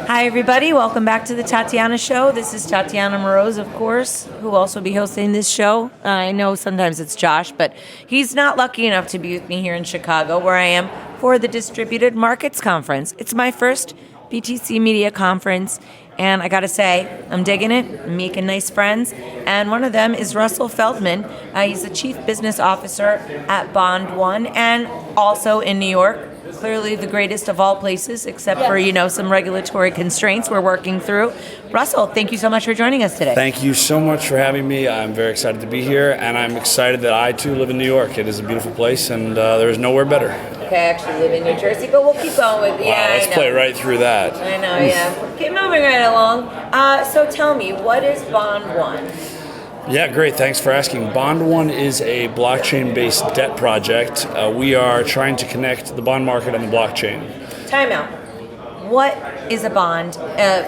Hi, everybody. Welcome back to the Tatiana Show. This is Tatiana Moroz, of course, who will also be hosting this show. I know sometimes it's Josh, but he's not lucky enough to be with me here in Chicago, where I am for the Distributed Markets Conference. It's my first BTC Media Conference, and I gotta say, I'm digging it. I'm making nice friends, and one of them is Russell Feldman. He's the Chief Business Officer at Bond.One, and also in New York. Clearly the greatest of all places, except for, some regulatory constraints we're working through. Russell, thank you so much for joining us today. Thank you so much for having me. I'm very excited to be here, and I'm excited that I, too, live in New York. It is a beautiful place, and there is nowhere better. Okay, I actually live in New Jersey, but we'll keep going with Let's play right through that. I know, yeah. Keep moving right along. So tell me, what is Bond.One? Yeah, great. Thanks for asking. Bond.One is a blockchain-based debt project. We are trying to connect the bond market and the blockchain. Time out. What is a bond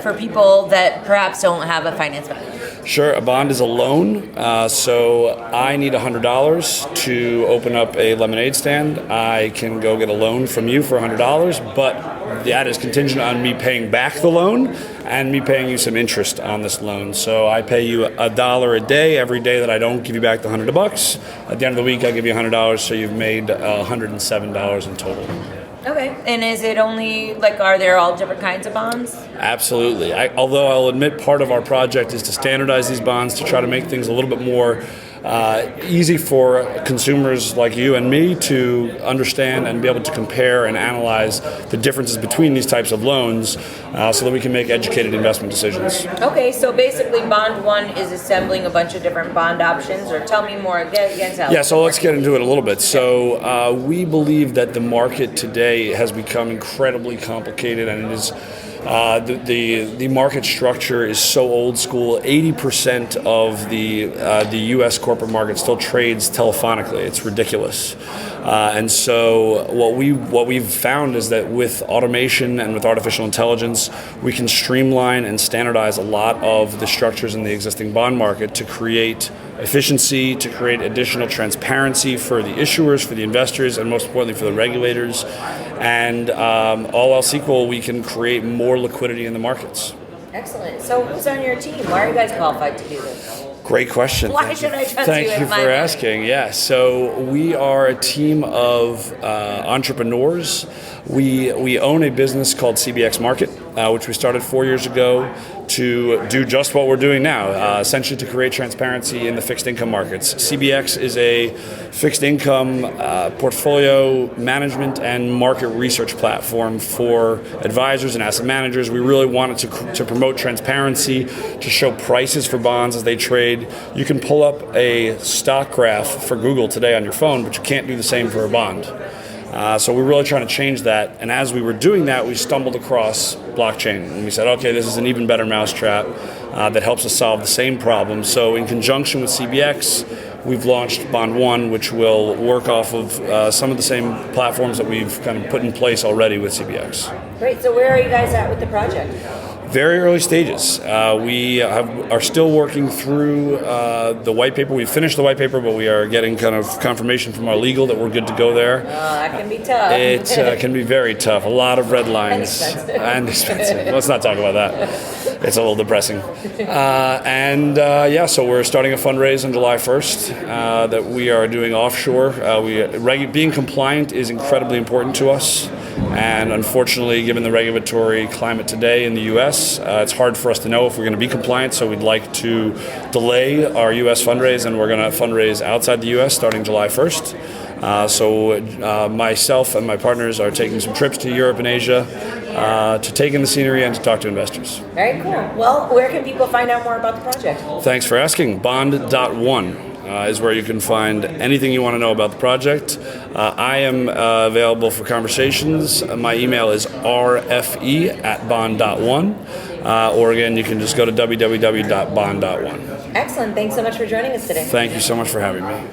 for people that perhaps don't have a finance background? Sure. A bond is a loan. So I need $100 to open up a lemonade stand. I can go get a loan from you for $100, but that is contingent on me paying back the loan and me paying you some interest on this loan. So I pay you $1 a day every day that I don't give you back the $100. At the end of the week, I give you $100, so you've made $107 in total. Okay, and is it only, are there all different kinds of bonds? Absolutely. Although I'll admit part of our project is to standardize these bonds to try to make things a little bit more easy for consumers like you and me to understand and be able to compare and analyze the differences between these types of loans so that we can make educated investment decisions. Okay, so basically Bond.One is assembling a bunch of different bond options, or tell me more again. Yeah, so let's get into it a little bit. So we believe that the market today has become incredibly complicated, and it is the market structure is so old school. 80% of the U.S. corporate market still trades telephonically. It's ridiculous. And so what we've found is that with automation and with artificial intelligence, we can streamline and standardize a lot of the structures in the existing bond market to create efficiency, to create additional transparency for the issuers, for the investors, and most importantly for the regulators. And all else equal, we can create more liquidity in the markets. Excellent. So who's on your team? Why are you guys qualified to do this? Great question. Why should I trust you? Thank you for asking. Yeah, so we are a team of entrepreneurs. We own a business called CBX Market, which we started 4 years ago to do just what we're doing now, essentially to create transparency in the fixed income markets. CBX is a fixed income portfolio management and market research platform for advisors and asset managers. We really wanted to promote transparency, to show prices for bonds as they trade. You can pull up a stock graph for Google today on your phone, but you can't do the same for a bond. So we're really trying to change that. And as we were doing that, we stumbled across blockchain. And we said, okay, this is an even better mousetrap that helps us solve the same problem. So in conjunction with CBX, we've launched Bond.One, which will work off of some of the same platforms that we've kind of put in place already with CBX. Great. So where are you guys at with the project? Very early stages. We are still working through the white paper. We finished the white paper, but we are getting kind of confirmation from our legal that we're good to go there. Oh, that can be tough. It can be very tough. A lot of red lines. And expensive. Let's not talk about that. It's a little depressing. So we're starting a fundraise on July 1st that we are doing offshore. Being compliant is incredibly important to us. And unfortunately, given the regulatory climate today in the U.S., it's hard for us to know if we're going to be compliant, so we'd like to delay our U.S. fundraise, and we're going to fundraise outside the U.S. starting July 1st. So myself and my partners are taking some trips to Europe and Asia to take in the scenery and to talk to investors. Very cool. Well, where can people find out more about the project? Thanks for asking. Bond.One is where you can find anything you want to know about the project. I am available for conversations. My email is rfe@bond.one. Or again, you can just go to www.bond.one. Excellent. Thanks so much for joining us today. Thank you so much for having me.